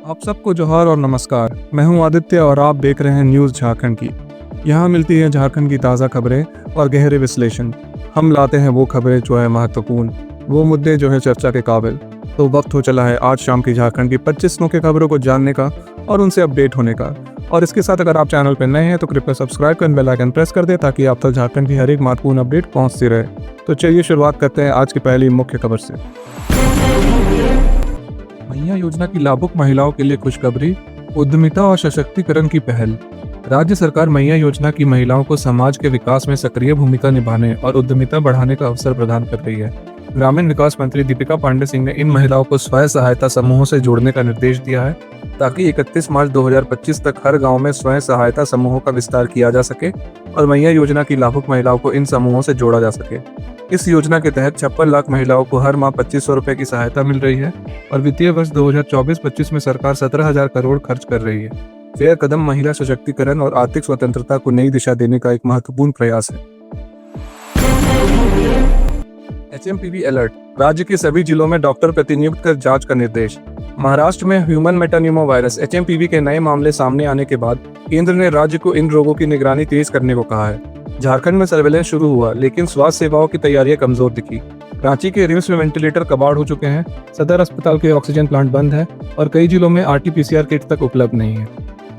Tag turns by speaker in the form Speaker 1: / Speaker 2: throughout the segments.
Speaker 1: आप सबको जोहार और नमस्कार। मैं हूं आदित्य और आप देख रहे हैं न्यूज़ झारखंड की। यहां मिलती है झारखंड की ताज़ा खबरें और गहरे विश्लेषण। हम लाते हैं वो खबरें जो है महत्वपूर्ण, वो मुद्दे जो है चर्चा के काबिल। तो वक्त हो चला है आज शाम की झारखंड की 25 मुख्य खबरों को जानने का और उनसे अपडेट होने का। और इसके साथ अगर आप चैनल पर नए हैं तो कृपया सब्सक्राइब कर बेल आइकन प्रेस कर दें ताकि आप तक झारखंड की हर एक महत्वपूर्ण अपडेट पहुँचती रहे। तो चलिए शुरुआत करते हैं आज की पहली मुख्य खबर से। मैया योजना की लाभुक महिलाओं के लिए खुशखबरी, उद्यमिता और सशक्तिकरण की पहल। राज्य सरकार मैया योजना की महिलाओं को समाज के विकास में सक्रिय भूमिका निभाने और उद्यमिता बढ़ाने का अवसर प्रदान कर रही है। ग्रामीण विकास मंत्री दीपिका पांडे सिंह ने इन महिलाओं को स्वयं सहायता समूहों से जोड़ने का निर्देश दिया है ताकि 31 मार्च 2025 तक हर गांव में स्वयं सहायता समूहों का विस्तार किया जा सके और मैया योजना की लाभुक महिलाओं को इन समूहों से जोड़ा जा सके। इस योजना के तहत 56 लाख महिलाओं को हर माह 2500 रुपए की सहायता मिल रही है और वित्तीय वर्ष 2024-25 में सरकार 17,000 करोड़ खर्च कर रही है। यह कदम महिला सशक्तिकरण और आर्थिक स्वतंत्रता को नई दिशा देने का एक महत्वपूर्ण प्रयास है। HMPV अलर्ट, राज्य के सभी जिलों में डॉक्टर प्रतिनियुक्त कर जांच का निर्देश। महाराष्ट्र में ह्यूमन मेटान्यूमो वायरस HMPV के नए मामले सामने आने के बाद केंद्र ने राज्य को इन रोगों की निगरानी तेज करने को कहा है। झारखंड में सर्वेलेंस शुरू हुआ लेकिन स्वास्थ्य सेवाओं की तैयारियां कमजोर दिखी। रांची के रिम्स में वेंटिलेटर कबाड़ हो चुके हैं, सदर अस्पताल के ऑक्सीजन प्लांट बंद है और कई जिलों में RT-PCR किट तक उपलब्ध नहीं है।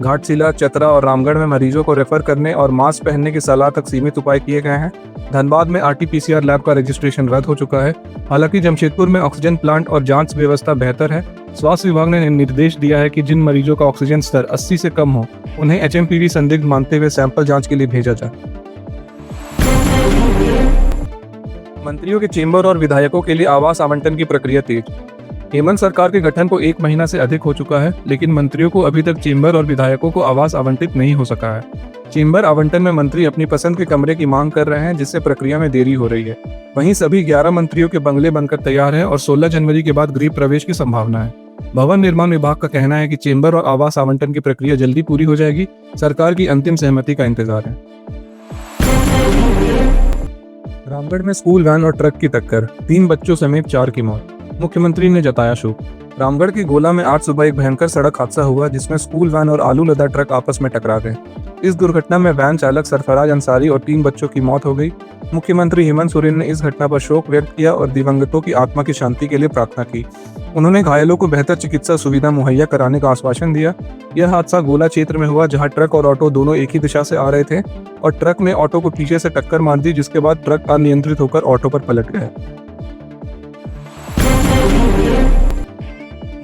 Speaker 1: घाटशिला, चतरा और रामगढ़ में मरीजों को रेफर करने और मास्क पहनने की सलाह तक सीमित उपाय किए गए हैं। धनबाद में RT-PCR लैब का रजिस्ट्रेशन रद्द हो चुका है। हालांकि जमशेदपुर में ऑक्सीजन प्लांट और जांच व्यवस्था बेहतर है। स्वास्थ्य विभाग ने निर्देश दिया है कि जिन मरीजों का ऑक्सीजन स्तर 80 से कम हो उन्हें HMPV संदिग्ध मानते हुए सैंपल जांच के लिए भेजा जाए। मंत्रियों के चेंबर और विधायकों के लिए आवास आवंटन की प्रक्रिया तेज। हेमंत सरकार के गठन को 1 महीना से अधिक हो चुका है लेकिन मंत्रियों को अभी तक चेंबर और विधायकों को आवास आवंटित नहीं हो सका है। चेंबर आवंटन में मंत्री अपनी पसंद के कमरे की मांग कर रहे हैं जिससे प्रक्रिया में देरी हो रही है। वहीं सभी 11 मंत्रियों के बंगले बनकर तैयार हैं और 16 जनवरी के बाद गृह प्रवेश की संभावना है। भवन निर्माण विभाग का कहना है कि चेंबर और आवास आवंटन की प्रक्रिया जल्दी पूरी हो जाएगी। सरकार की अंतिम सहमति का इंतजार है। रामगढ़ में स्कूल वैन और ट्रक की टक्कर, 3 बच्चों समेत 4 की मौत। मुख्यमंत्री ने जताया शोक। रामगढ़ की गोला में आज सुबह एक भयंकर सड़क हादसा हुआ जिसमें स्कूल वैन और आलू लदा ट्रक आपस में टकरा गए। इस दुर्घटना में वैन चालक सरफराज अंसारी और 3 बच्चों की मौत हो गई। मुख्यमंत्री हेमंत सोरेन ने इस घटना पर शोक व्यक्त किया और दिवंगतों की आत्मा की शांति के लिए प्रार्थना की। उन्होंने घायलों को बेहतर चिकित्सा सुविधा मुहैया कराने का आश्वासन दिया। यह हादसा गोला क्षेत्र में हुआ जहां ट्रक और ऑटो दोनों एक ही दिशा से आ रहे थे और ट्रक ने ऑटो को पीछे से टक्कर मार दी जिसके बाद ट्रक अनियंत्रित होकर ऑटो पर पलट गया।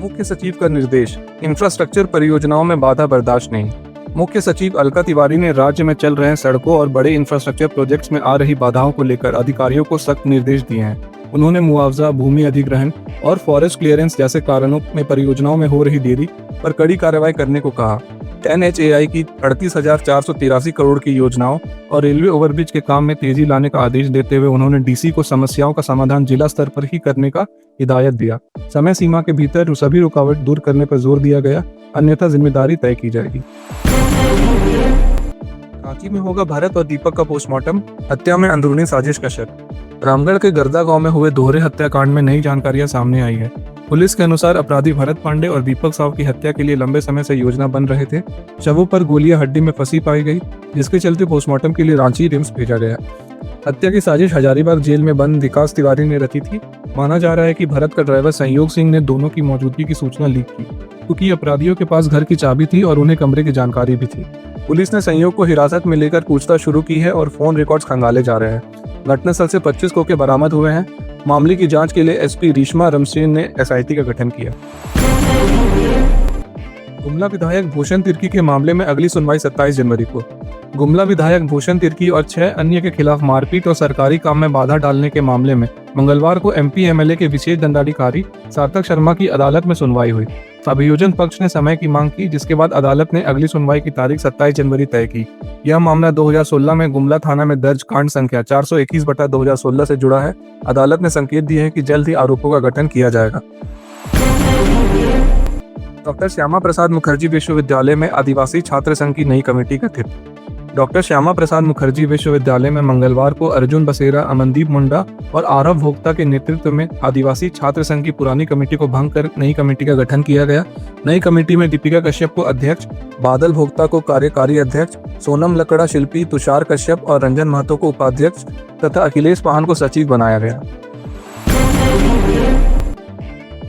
Speaker 1: मुख्य सचिव का निर्देश, इंफ्रास्ट्रक्चर परियोजनाओं में बाधा बर्दाश्त नहीं। मुख्य सचिव अलका तिवारी ने राज्य में चल रहे सड़कों और बड़े इंफ्रास्ट्रक्चर प्रोजेक्ट्स में आ रही बाधाओं को लेकर अधिकारियों को सख्त निर्देश दिए हैं। उन्होंने मुआवजा, भूमि अधिग्रहण और फॉरेस्ट क्लियरेंस जैसे कारणों में परियोजनाओं में हो रही देरी पर कड़ी कार्रवाई करने को कहा। 10HAI की 38,483 करोड़ की योजनाओं और रेलवे ओवरब्रिज के काम में तेजी लाने का आदेश देते हुए उन्होंने DC को समस्याओं का समाधान जिला स्तर पर ही करने का हिदायत दिया। समय सीमा के भीतर सभी रुकावट दूर करने पर जोर दिया गया, अन्यथा जिम्मेदारी तय की जाएगी। रांची में होगा भरत और दीपक का पोस्टमार्टम, हत्या में अंदरूनी साजिश का शक। रामगढ़ के गर्दा गांव में हुए दोहरे हत्याकांड में नई जानकारियां सामने आई है। पुलिस के अनुसार अपराधी भरत पांडे और दीपक साव की हत्या के लिए लंबे समय से योजना बन रहे थे। शवों पर गोलियां हड्डी में फंसी पाई गई जिसके चलते पोस्टमार्टम के लिए रांची रिम्स भेजा गया। हत्या की साजिश हजारीबाग जेल में बंद विकास तिवारी ने रची थी। माना जा रहा है कि भरत का ड्राइवर संयोग सिंह ने दोनों की मौजूदगी की सूचना लीक की क्योंकि अपराधियों के पास घर की चाबी थी और उन्हें कमरे की जानकारी भी थी। पुलिस ने संयोग को हिरासत में लेकर पूछताछ शुरू की है और फोन रिकॉर्ड्स खंगाले जा रहे हैं। घटनास्थल से 25 खोखे बरामद हुए हैं। मामले की जांच के लिए SP रीश्मा रमसेन ने SIT का गठन किया। गुमला विधायक भूषण तिर्की के मामले में अगली सुनवाई 27 जनवरी को। गुमला विधायक भूषण तिर्की और 6 अन्य के खिलाफ मारपीट और सरकारी काम में बाधा डालने के मामले में मंगलवार को MP MLA के विशेष दंडाधिकारी सार्थक शर्मा की अदालत में सुनवाई हुई। अभियोजन पक्ष ने समय की मांग की जिसके बाद अदालत ने अगली सुनवाई की तारीख 27 जनवरी तय की। यह मामला 2016 में गुमला थाना में दर्ज कांड संख्या 421/2016 से जुड़ा है। अदालत ने संकेत दिए हैं कि जल्द ही आरोपों का गठन किया जाएगा। डॉक्टर श्यामा प्रसाद मुखर्जी विश्वविद्यालय में आदिवासी छात्र संघ की नई कमेटी गठित। डॉक्टर श्यामा प्रसाद मुखर्जी विश्वविद्यालय में मंगलवार को अर्जुन बसेरा, अमनदीप मुंडा और आरव भोक्ता के नेतृत्व में आदिवासी छात्र संघ की पुरानी कमेटी को भंग कर नई कमेटी का गठन किया गया। नई कमेटी में दीपिका कश्यप को अध्यक्ष, बादल भोक्ता को कार्यकारी अध्यक्ष, सोनम लकड़ा शिल्पी, तुषार कश्यप और रंजन महतो को उपाध्यक्ष तथा अखिलेश पाहन को सचिव बनाया गया।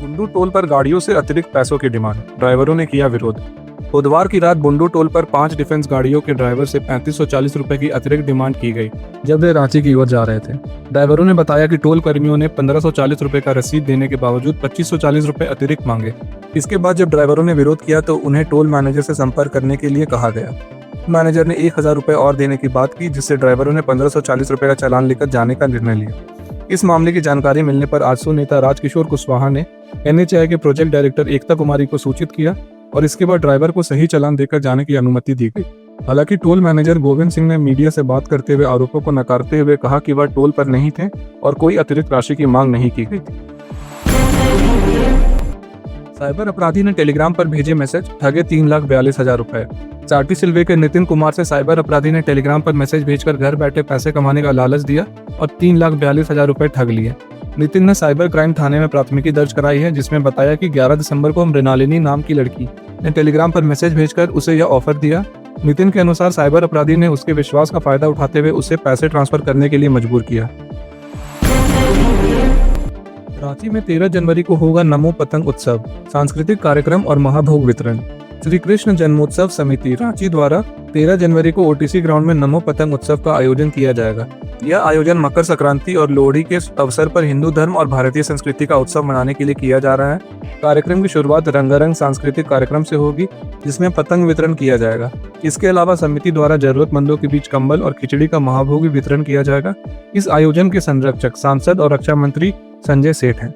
Speaker 1: बुंडू टोल पर गाड़ियों से अतिरिक्त पैसों की डिमांड, ड्राइवरों ने किया विरोध। बुधवार की रात बुंडू टोल पर 5 डिफेंस गाड़ियों के ड्राइवर से 3540 रुपए की अतिरिक्त डिमांड की गई जब वे रांची की ओर जा रहे थे। ड्राइवरों ने बताया कि टोल कर्मियों ने 1540 रुपए का रसीद देने के बावजूद 2540 रुपए अतिरिक्त मांगे। इसके बाद जब ड्राइवरों ने विरोध किया तो उन्हें टोल मैनेजर से संपर्क करने के लिए कहा गया। मैनेजर ने 1000 रुपए और देने की बात की, जिससे ड्राइवरों ने 1540 रुपए का चालान लेकर जाने का निर्णय लिया। इस मामले की जानकारी मिलने पर आजसू नेता राजकिशोर कुशवाहा ने NHAI के प्रोजेक्ट डायरेक्टर एकता कुमारी को सूचित किया और इसके बाद ड्राइवर को सही चालान देकर जाने की अनुमति दी गई। हालांकि टोल मैनेजर गोविंद सिंह ने मीडिया से बात करते हुए आरोपों को नकारते हुए कहा कि वह टोल पर नहीं थे और कोई अतिरिक्त राशि की मांग नहीं की गई थी। साइबर अपराधी ने टेलीग्राम पर भेजे मैसेज, ठगे 3,42,000 रुपए। चाटी सिलवे के नितिन कुमार से साइबर अपराधी ने टेलीग्राम पर मैसेज भेजकर घर बैठे पैसे कमाने का लालच दिया और 3,42,000 रुपए ठग लिए। नितिन ने साइबर क्राइम थाने में प्राथमिकी दर्ज कराई है, जिसमें बताया कि 11 दिसंबर को मृणालिनी नाम की लड़की ने टेलीग्राम पर मैसेज भेजकर उसे यह ऑफर दिया। नितिन के अनुसार साइबर अपराधी ने उसके विश्वास का फायदा उठाते हुए उसे पैसे ट्रांसफर करने के लिए मजबूर किया। रांची में 13 जनवरी को होगा नमो पतंग उत्सव, सांस्कृतिक कार्यक्रम और महाभोग वितरण। श्री कृष्ण जन्मोत्सव समिति रांची द्वारा 13 जनवरी को OTC ग्राउंड में नमो पतंग उत्सव का आयोजन किया जाएगा। यह आयोजन मकर संक्रांति और लोहड़ी के अवसर पर हिंदू धर्म और भारतीय संस्कृति का उत्सव मनाने के लिए किया जा रहा है। कार्यक्रम की शुरुआत रंगारंग सांस्कृतिक कार्यक्रम से होगी, जिसमें पतंग वितरण किया जाएगा। इसके अलावा समिति द्वारा जरूरतमंदों के बीच कंबल और खिचड़ी का महाभोग वितरण किया जाएगा। इस आयोजन के संरक्षक सांसद और रक्षा मंत्री संजय सेठ हैं।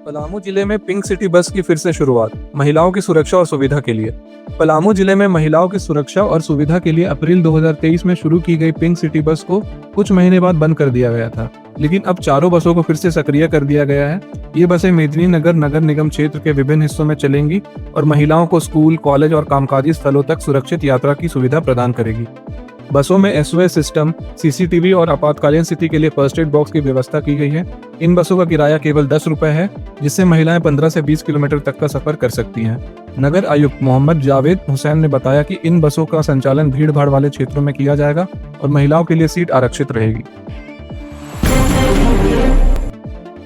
Speaker 1: पलामू जिले में पिंक सिटी बस की फिर से शुरुआत, महिलाओं की सुरक्षा और सुविधा के लिए। पलामू जिले में महिलाओं की सुरक्षा और सुविधा के लिए अप्रैल 2023 में शुरू की गई पिंक सिटी बस को कुछ महीने बाद बंद कर दिया गया था, लेकिन अब चारों बसों को फिर से सक्रिय कर दिया गया है। ये बसें मेदिनीनगर नगर निगम क्षेत्र के विभिन्न हिस्सों में चलेंगी और महिलाओं को स्कूल, कॉलेज और कामकाजी स्थलों तक सुरक्षित यात्रा की सुविधा प्रदान करेगी। बसों में SOS सिस्टम, CCTV और आपातकालीन स्थिति के लिए फर्स्ट एड बॉक्स की व्यवस्था की गई है। इन बसों का किराया केवल 10 रुपए है, जिससे महिलाएं 15 से 20 किलोमीटर तक का सफर कर सकती हैं। नगर आयुक्त मोहम्मद जावेद हुसैन ने बताया कि इन बसों का संचालन भीड़ भाड़ वाले क्षेत्रों में किया जाएगा और महिलाओं के लिए सीट आरक्षित रहेगी।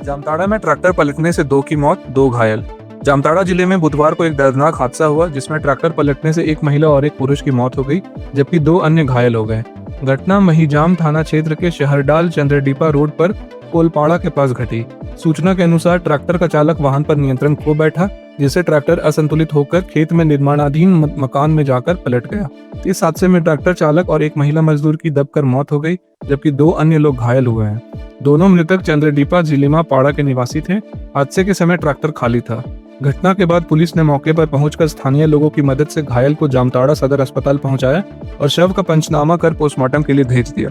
Speaker 1: जामताड़ा में ट्रैक्टर पलटने से 2 की मौत, 2 घायल। जामताड़ा जिले में बुधवार को एक दर्दनाक हादसा हुआ, जिसमें ट्रैक्टर पलटने से एक महिला और एक पुरुष की मौत हो गई, जबकि 2 अन्य घायल हो गए। घटना महिजाम थाना क्षेत्र के शहरडाल चंद्रडीपा रोड पर कोलपाड़ा के पास घटी। सूचना के अनुसार ट्रैक्टर का चालक वाहन पर नियंत्रण खो बैठा, जिससे ट्रैक्टर असंतुलित होकर खेत में निर्माणाधीन मकान में जाकर पलट गया। इस हादसे में ट्रैक्टर चालक और एक महिला मजदूर की दबकर मौत हो गई, जबकि 2 अन्य लोग घायल हुए हैं। दोनों मृतक चंद्रडीपा जिलीमा पाड़ा के निवासी थे। हादसे के समय ट्रैक्टर खाली था। घटना के बाद पुलिस ने मौके पर पहुंचकर स्थानीय लोगों की मदद से घायल को जामताड़ा सदर अस्पताल पहुंचाया और शव का पंचनामा कर पोस्टमार्टम के लिए भेज दिया।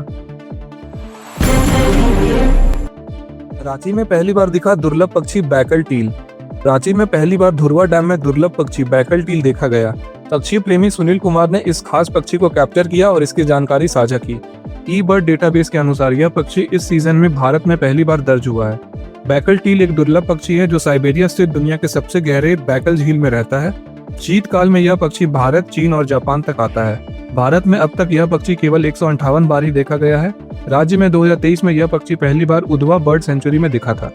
Speaker 1: रांची में पहली बार दिखा दुर्लभ पक्षी बैकल टील। रांची में पहली बार धुरवा डैम में दुर्लभ पक्षी बैकल टील देखा गया। पक्षी प्रेमी सुनील कुमार ने इस खास पक्षी को कैप्चर किया और इसकी जानकारी साझा की। ई-बर्ड डेटाबेस के अनुसार यह पक्षी इस सीजन में भारत में पहली बार दर्ज हुआ है। बैकल टील एक दुर्लभ पक्षी है जो साइबेरिया स्थित दुनिया के सबसे गहरे बैकल झील में रहता है। शीतकाल में यह पक्षी भारत, चीन और जापान तक आता है। भारत में अब तक यह पक्षी केवल 158 बार ही देखा गया है। राज्य में 2023 में यह पक्षी पहली बार उधवा बर्ड सेंचुरी में दिखा था।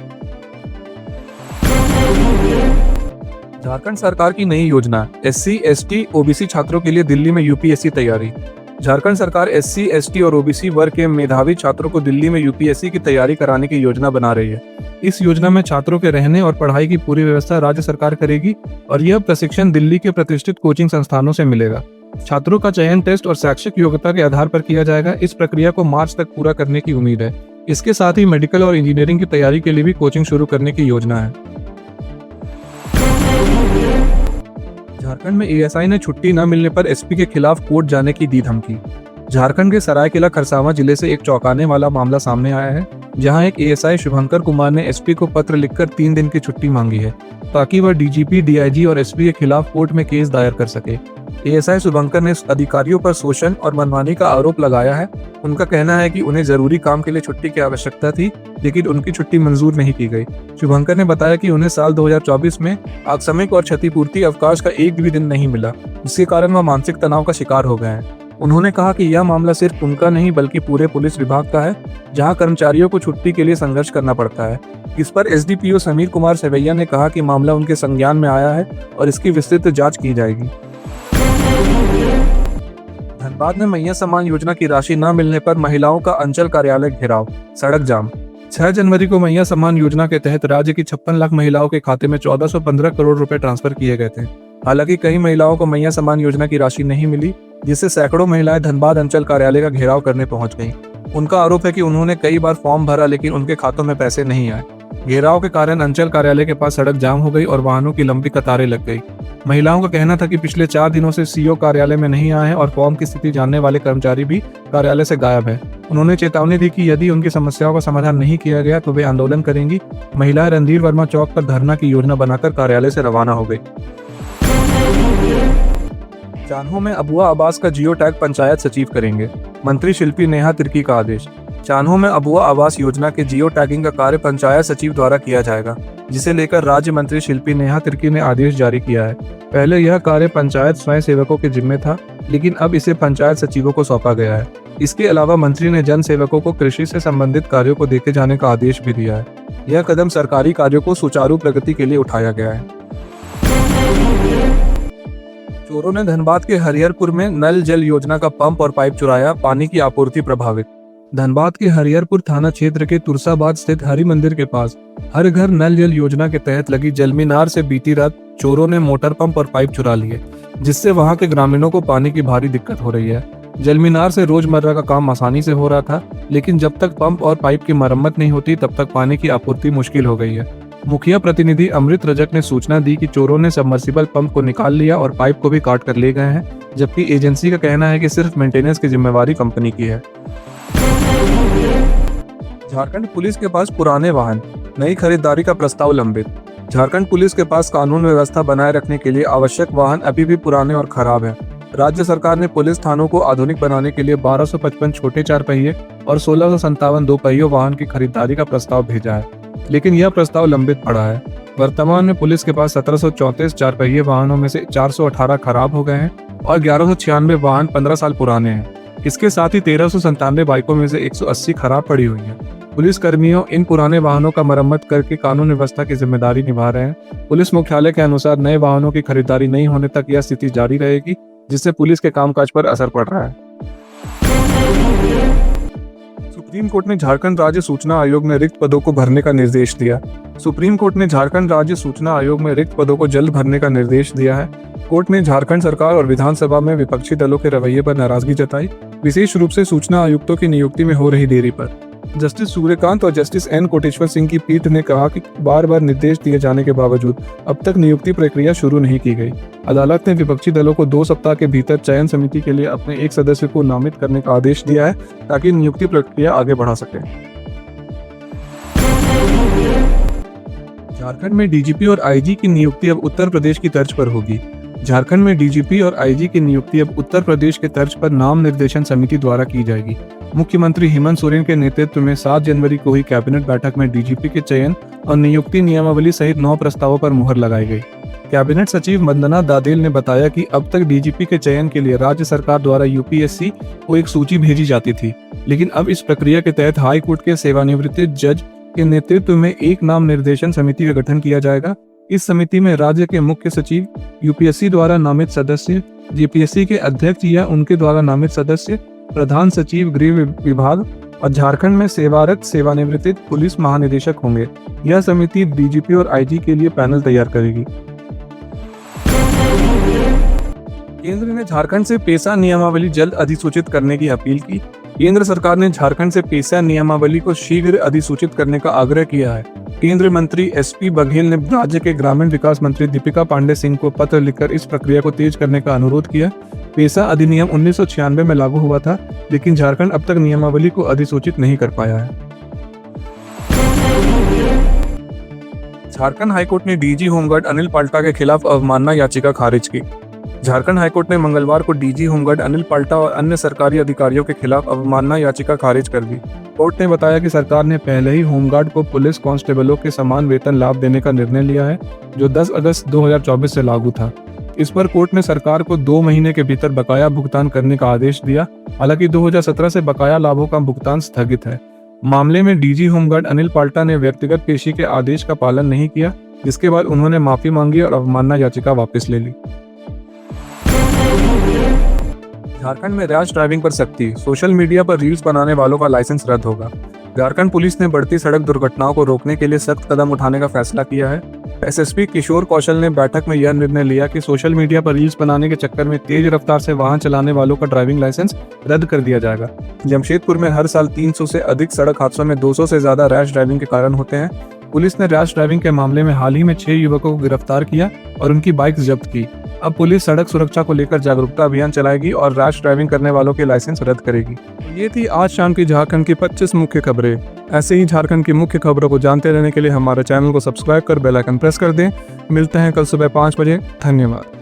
Speaker 1: झारखंड सरकार की नई योजना, SC, ST, OBC छात्रों के लिए दिल्ली में UPSC तैयारी। झारखंड सरकार SC, ST और OBC वर्ग के मेधावी छात्रों को दिल्ली में UPSC की तैयारी कराने की योजना बना रही है। इस योजना में छात्रों के रहने और पढ़ाई की पूरी व्यवस्था राज्य सरकार करेगी और यह प्रशिक्षण दिल्ली के प्रतिष्ठित कोचिंग संस्थानों से मिलेगा। छात्रों का चयन टेस्ट और शैक्षिक योग्यता के आधार पर किया जाएगा। इस प्रक्रिया को मार्च तक पूरा करने की उम्मीद है। इसके साथ ही मेडिकल और इंजीनियरिंग की तैयारी के लिए भी कोचिंग शुरू करने की योजना है। झारखंड में ASI ने छुट्टी न मिलने पर SP के खिलाफ कोर्ट जाने की दी धमकी। झारखंड के सरायकेला खरसावां जिले से एक चौंकाने वाला मामला सामने आया है। जहां एक एएसआई शुभंकर कुमार ने एसपी को पत्र लिखकर 3 दिन की छुट्टी मांगी है ताकि वह डीजीपी, डीआईजी और एसपी के खिलाफ कोर्ट में केस दायर कर सके। एएसआई शुभंकर ने अधिकारियों पर शोषण और मनमानी का आरोप लगाया है। उनका कहना है कि उन्हें जरूरी काम के लिए छुट्टी की आवश्यकता थी, लेकिन उनकी छुट्टी मंजूर नहीं की गई। शुभंकर ने बताया कि उन्हें साल 2024 में आकस्मिक और क्षतिपूर्ति अवकाश का एक भी दिन नहीं मिला, जिसके कारण वह मानसिक तनाव का शिकार हो गए हैं। उन्होंने कहा कि यह मामला सिर्फ उनका नहीं बल्कि पूरे पुलिस विभाग का है, जहां कर्मचारियों को छुट्टी के लिए संघर्ष करना पड़ता है। इस पर एसडीपीओ समीर कुमार सेवैया ने कहा कि मामला उनके संज्ञान में आया है और इसकी विस्तृत जांच की जाएगी। धनबाद में मैया सम्मान योजना की राशि न मिलने पर महिलाओं का अंचल कार्यालय घेराव, सड़क जाम। 6 जनवरी को मैया सम्मान योजना के तहत राज्य की 56 लाख महिलाओं के खाते में 1415 करोड़ रुपए ट्रांसफर किए गए थे। हालांकि कई महिलाओं को मैया सम्मान योजना की राशि नहीं मिली, जिससे सैकड़ों महिलाएं धनबाद अंचल कार्यालय का घेराव करने पहुंच गईं। उनका आरोप है कि उन्होंने कई बार फॉर्म भरा, लेकिन उनके खातों में पैसे नहीं आए। घेराव के कारण अंचल कार्यालय के पास सड़क जाम हो गई और वाहनों की लंबी कतारें लग गई। महिलाओं का कहना था कि पिछले 4 दिनों से सीओ कार्यालय में नहीं आए हैं और फॉर्म की स्थिति जानने वाले कर्मचारी भी कार्यालय से गायब है। उन्होंने चेतावनी दी कि यदि उनकी समस्याओं का समाधान नहीं किया गया तो वे आंदोलन करेंगी। महिलाएं रणधीर वर्मा चौक पर धरना की योजना बनाकर कार्यालय से रवाना हो गई। चान्हो में अबुआ आवास का जियो टैग पंचायत सचिव करेंगे, मंत्री शिल्पी नेहा तिर्की का आदेश। चान्हो में अबुआ आवास योजना के जियो टैगिंग का कार्य पंचायत सचिव द्वारा किया जाएगा, जिसे लेकर राज्य मंत्री शिल्पी नेहा तिर्की ने आदेश जारी किया है। पहले यह कार्य पंचायत स्वयं सेवकों के जिम्मे था, लेकिन अब इसे पंचायत सचिवों को सौंपा गया है। इसके अलावा मंत्री ने जन सेवकों को कृषि से संबंधित कार्यों को देखे जाने का आदेश भी दिया है। यह कदम सरकारी कार्यों को सुचारू प्रगति के लिए उठाया गया है। चोरों ने धनबाद के हरिहरपुर में नल जल योजना का पंप और पाइप चुराया, पानी की आपूर्ति प्रभावित। धनबाद के हरिहरपुर थाना क्षेत्र के तुरसाबाद स्थित हरि मंदिर के पास हर घर नल जल योजना के तहत लगी जलमीनार से बीती रात चोरों ने मोटर पंप और पाइप चुरा लिए, जिससे वहां के ग्रामीणों को पानी की भारी दिक्कत हो रही है। जलमीनार से रोजमर्रा का काम आसानी से हो रहा था, लेकिन जब तक पंप और पाइप की मरम्मत नहीं होती तब तक पानी की आपूर्ति मुश्किल हो गई है। मुखिया प्रतिनिधि अमृत रजक ने सूचना दी कि चोरों ने सबमर्सिबल पंप को निकाल लिया और पाइप को भी काट कर ले गए हैं, जबकि एजेंसी का कहना है कि सिर्फ मेंटेनेंस की जिम्मेवारी कंपनी की है। झारखंड पुलिस के पास पुराने वाहन, नई खरीदारी का प्रस्ताव लंबित। झारखंड पुलिस के पास कानून व्यवस्था बनाए रखने के लिए आवश्यक वाहन अभी भी पुराने और खराब हैं। राज्य सरकार ने पुलिस थानों को आधुनिक बनाने के लिए 1255 छोटे 4 पहिए और 1657 2 पहियों वाहन की खरीदारी का प्रस्ताव भेजा है, लेकिन यह प्रस्ताव लंबित पड़ा है। वर्तमान में पुलिस के पास 1734 4 पहिए वाहनों में से 418 खराब हो गए हैं और 1196 वाहन 15 साल पुराने हैं। इसके साथ ही 1397 बाइकों में से 180 खराब पड़ी हुई हैं। पुलिस कर्मियों इन पुराने वाहनों का मरम्मत करके कानून व्यवस्था की जिम्मेदारी निभा रहे हैं। पुलिस मुख्यालय के अनुसार नए वाहनों की खरीदारी नहीं होने तक यह स्थिति जारी रहेगी, जिससे पुलिस के कामकाज पर असर पड़ रहा है। सुप्रीम कोर्ट ने झारखंड राज्य सूचना आयोग में रिक्त पदों को भरने का निर्देश दिया। सुप्रीम कोर्ट ने झारखंड राज्य सूचना आयोग में रिक्त पदों को जल्द भरने का निर्देश दिया है। कोर्ट ने झारखंड सरकार और विधानसभा में विपक्षी दलों के रवैये पर नाराजगी जताई, विशेष रूप से सूचना आयुक्तों की नियुक्ति में हो रही देरी पर। जस्टिस सूर्यकांत और जस्टिस एन कोटेश्वर सिंह की पीठ ने कहा कि बार बार निर्देश दिए जाने के बावजूद अब तक नियुक्ति प्रक्रिया शुरू नहीं की गई। अदालत ने विपक्षी दलों को 2 सप्ताह के भीतर चयन समिति के लिए अपने एक सदस्य को नामित करने का आदेश दिया है, ताकि नियुक्ति प्रक्रिया आगे बढ़ा सके। झारखंड में डीजीपी और आईजी की नियुक्ति अब उत्तर प्रदेश की तर्ज पर होगी। झारखंड में डीजीपी और आईजी की नियुक्ति अब उत्तर प्रदेश के तर्ज पर नाम निर्देशन समिति द्वारा की जाएगी। मुख्यमंत्री हेमंत सोरेन के नेतृत्व में 7 जनवरी को हुई कैबिनेट बैठक में डीजीपी के चयन और नियुक्ति नियमावली सहित 9 प्रस्तावों पर मुहर लगाई गई। कैबिनेट सचिव वंदना दादेल ने बताया कि अब तक डीजीपी के चयन के लिए राज्य सरकार द्वारा यूपीएससी को एक सूची भेजी जाती थी, लेकिन अब इस प्रक्रिया के तहत हाई कोर्ट के सेवानिवृत्त जज के नेतृत्व में एक नाम निर्देशन समिति का गठन किया जाएगा। इस समिति में राज्य के मुख्य सचिव, यूपीएससी द्वारा नामित सदस्य, जेपीएससी के अध्यक्ष या उनके द्वारा नामित सदस्य, प्रधान सचिव गृह विभाग और झारखंड में सेवारत सेवानिवृत्त पुलिस महानिदेशक होंगे। यह समिति डीजीपी और आईजी के लिए पैनल तैयार करेगी। केंद्र ने झारखंड से पेशा नियमावली जल्द अधिसूचित करने की अपील की। केंद्र सरकार ने झारखंड से पेशा नियमावली को शीघ्र अधिसूचित करने का आग्रह किया है। केंद्रीय मंत्री एसपी बघेल ने राज्य के ग्रामीण विकास मंत्री दीपिका पांडे सिंह को पत्र लिखकर इस प्रक्रिया को तेज करने का अनुरोध किया। पेशा अधिनियम 1996 में लागू हुआ था, लेकिन झारखंड अब तक नियमावली को अधिसूचित नहीं कर पाया है। झारखंड हाईकोर्ट ने डीजी होमगार्ड अनिल पाल्टा के खिलाफ अवमानना याचिका खारिज की। झारखंड हाईकोर्ट ने मंगलवार को डीजी होमगार्ड अनिल पाल्टा और अन्य सरकारी अधिकारियों के खिलाफ अवमानना याचिका खारिज कर दी। कोर्ट ने बताया कि सरकार ने पहले ही होमगार्ड को पुलिस कांस्टेबलों के समान वेतन लाभ देने का निर्णय लिया है, जो 10 अगस्त 2024 से लागू था। इस पर कोर्ट ने सरकार को 2 महीने के भीतर बकाया भुगतान करने का आदेश दिया। हालांकि 2017 से बकाया लाभों का भुगतान स्थगित है। मामले में डीजी होमगार्ड अनिल पाल्टा ने व्यक्तिगत पेशी के आदेश का पालन नहीं किया, जिसके बाद उन्होंने माफी मांगी और अवमानना याचिका वापस ले ली। झारखंड में रैश ड्राइविंग पर सख्ती, सोशल मीडिया पर रील्स बनाने वालों का लाइसेंस रद्द होगा। झारखंड पुलिस ने बढ़ती सड़क दुर्घटनाओं को रोकने के लिए सख्त कदम उठाने का फैसला किया है। एसएसपी किशोर कौशल ने बैठक में यह निर्णय लिया कि सोशल मीडिया पर रील्स बनाने के चक्कर में तेज रफ्तार से वाहन चलाने वालों का ड्राइविंग लाइसेंस रद्द कर दिया जाएगा। जमशेदपुर में हर साल 300 से अधिक सड़क हादसों में 200 से ज्यादा रैश ड्राइविंग के कारण होते हैं। पुलिस ने रैश ड्राइविंग के मामले में हाल ही में 6 युवकों को गिरफ्तार किया और उनकी बाइक जब्त की। अब पुलिस सड़क सुरक्षा को लेकर जागरूकता अभियान चलाएगी और रैश ड्राइविंग करने वालों के लाइसेंस रद्द करेगी। ये थी आज शाम की झारखंड की 25 मुख्य खबरें। ऐसे ही झारखंड की मुख्य खबरों को जानते रहने के लिए हमारे चैनल को सब्सक्राइब कर बेल आइकन प्रेस कर दें। मिलते हैं कल सुबह 5 बजे। धन्यवाद।